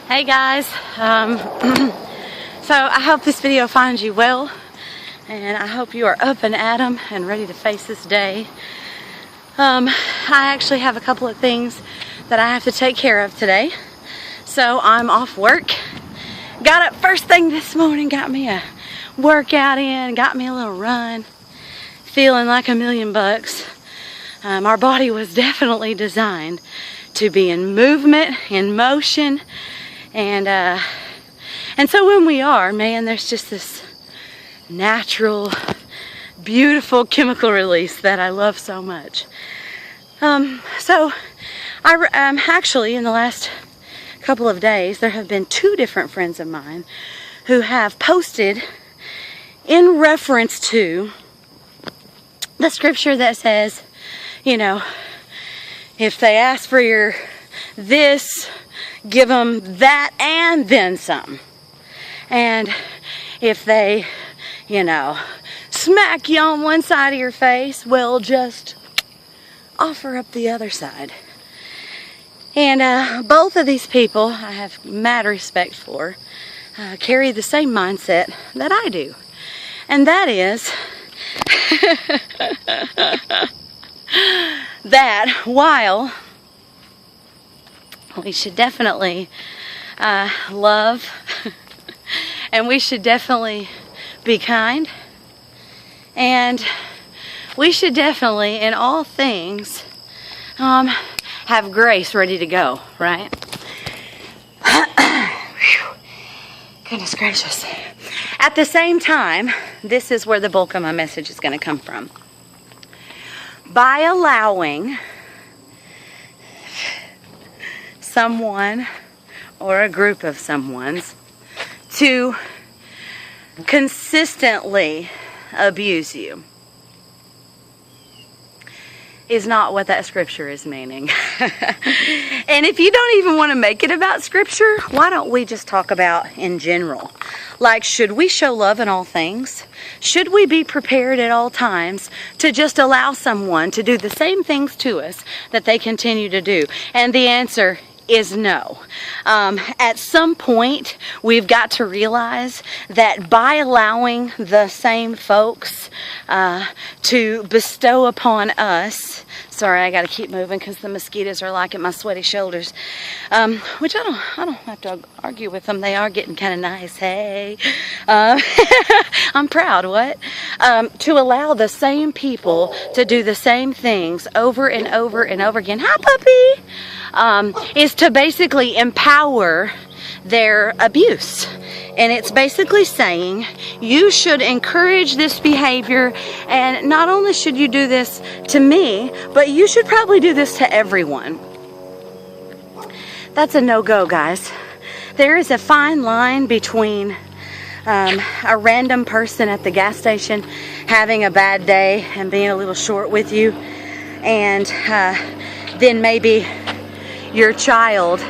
Hey guys, so I hope this video finds you well, and I hope you are up and at 'em and ready to face this day. I actually have a couple of things that I have to take care of today, so I'm off work. Got up first thing this morning, got me a workout in, got me a little run, feeling like $1,000,000. Our body was definitely designed to be in movement, in motion, and so when we are, man, there's just this natural, beautiful chemical release that I love so much. So I actually, in the last couple of days, there have been two different friends of mine who have posted in reference to the scripture that says, you know, if they ask for your this, give them that and then some. And if they, you know, smack you on one side of your face, well, just offer up the other side. And both of these people I have mad respect for carry the same mindset that I do. And that is that while we should definitely love and we should definitely be kind, and we should definitely in all things have grace ready to go, right? Goodness gracious. At the same time, this is where the bulk of my message is going to come from. By allowing someone or a group of someones to consistently abuse you is not what that scripture is meaning. And if you don't even want to make it about scripture, why don't we just talk about in general? Like, should we show love in all things? Should we be prepared at all times to just allow someone to do the same things to us that they continue to do? And the answer is no. At some point, we've got to realize that by allowing the same folks to bestow upon us, sorry, I got to keep moving because the mosquitoes are like at my sweaty shoulders, which I don't have to argue with them. They are getting kind of nice. Hey, I'm proud. What? To allow the same people to do the same things over and over and over again. Hi, puppy. Is to basically empower their abuse. And it's basically saying you should encourage this behavior, and not only should you do this to me, but you should probably do this to everyone. That's a no-go, guys. There is a fine line between a random person at the gas station having a bad day and being a little short with you, and then maybe your child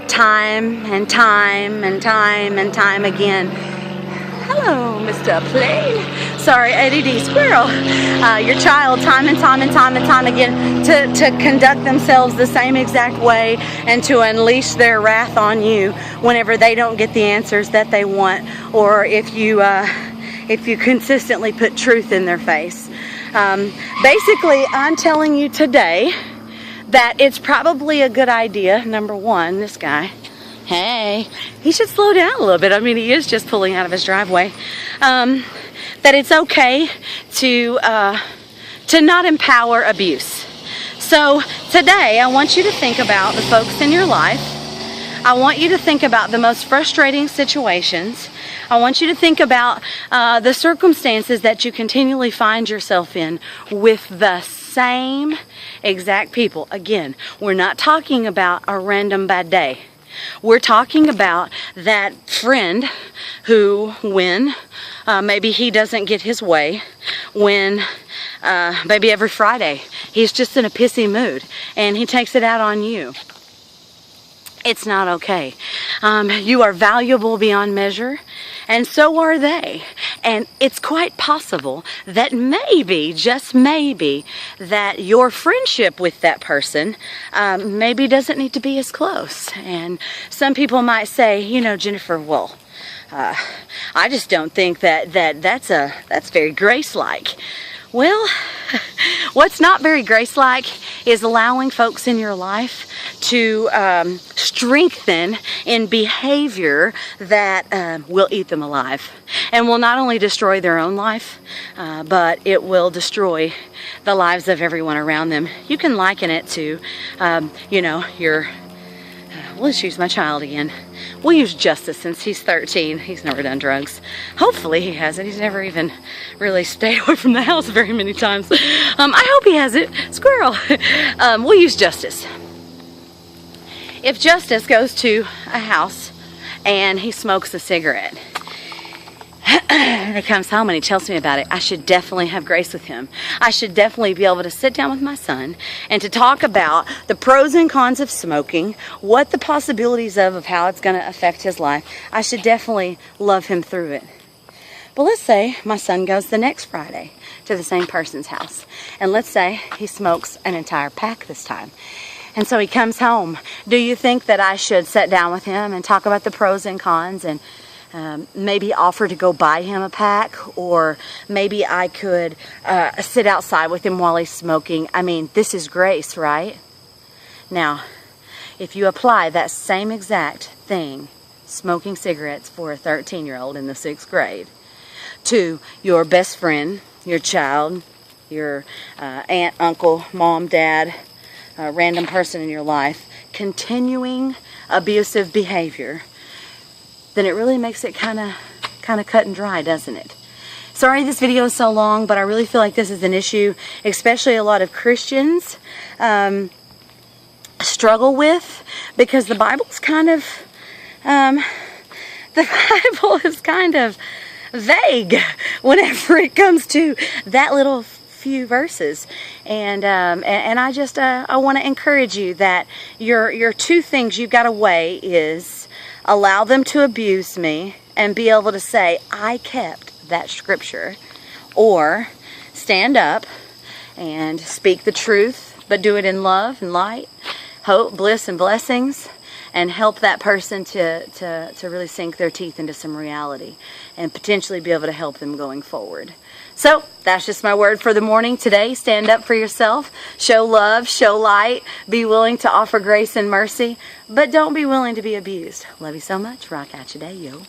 time and time and time and time again. Hello, Mr. Plane. Sorry, ADD squirrel. Your child time and time and time and time again to conduct themselves the same exact way and to unleash their wrath on you whenever they don't get the answers that they want, or if you consistently put truth in their face. Basically, I'm telling you today that it's probably a good idea. Number one, this guy, hey, he should slow down a little bit. I mean, he is just pulling out of his driveway. That it's okay to not empower abuse. So today, I want you to think about the folks in your life. I want you to think about the most frustrating situations. I want you to think about the circumstances that you continually find yourself in with the same exact people. Again, we're not talking about a random bad day. We're talking about that friend who, when maybe he doesn't get his way, when maybe every Friday he's just in a pissy mood and he takes it out on you. It's not okay. You are valuable beyond measure, and so are they. And it's quite possible that maybe, just maybe, that your friendship with that person maybe doesn't need to be as close. And some people might say, you know, Jennifer, well, I just don't think that's very grace-like. Well, what's not very grace-like is allowing folks in your life to strengthen in behavior that will eat them alive and will not only destroy their own life, but it will destroy the lives of everyone around them. You can liken it to, you know, let's use my child again. We'll use Justice since he's 13. He's never done drugs. Hopefully he hasn't. He's never even really stayed away from the house very many times. I hope he hasn't. Squirrel. We'll use Justice. If Justice goes to a house and he smokes a cigarette, and he comes home and he tells me about it, I should definitely have grace with him. I should definitely be able to sit down with my son and to talk about the pros and cons of smoking, what the possibilities of how it's going to affect his life. I should definitely love him through it. But let's say my son goes the next Friday to the same person's house, and let's say he smokes an entire pack this time. And so he comes home. Do you think that I should sit down with him and talk about the pros and cons and maybe offer to go buy him a pack, or maybe I could sit outside with him while he's smoking? I mean, this is grace, right? Now, if you apply that same exact thing, smoking cigarettes for a 13-year-old in the 6th grade, to your best friend, your child, your aunt, uncle, mom, dad, a random person in your life, continuing abusive behavior, then it really makes it kind of cut and dry, doesn't it? Sorry this video is so long, but I really feel like this is an issue, especially a lot of Christians struggle with, because the Bible's kind of, vague whenever it comes to that little few verses. And I just I want to encourage you that your two things you've got to weigh is allow them to abuse me and be able to say, I kept that scripture, or stand up and speak the truth, but do it in love and light, hope, bliss, and blessings, and help that person to really sink their teeth into some reality and potentially be able to help them going forward. So that's just my word for the morning today. Stand up for yourself, show love, show light, be willing to offer grace and mercy, but don't be willing to be abused. Love you so much. Rock out your day, yo.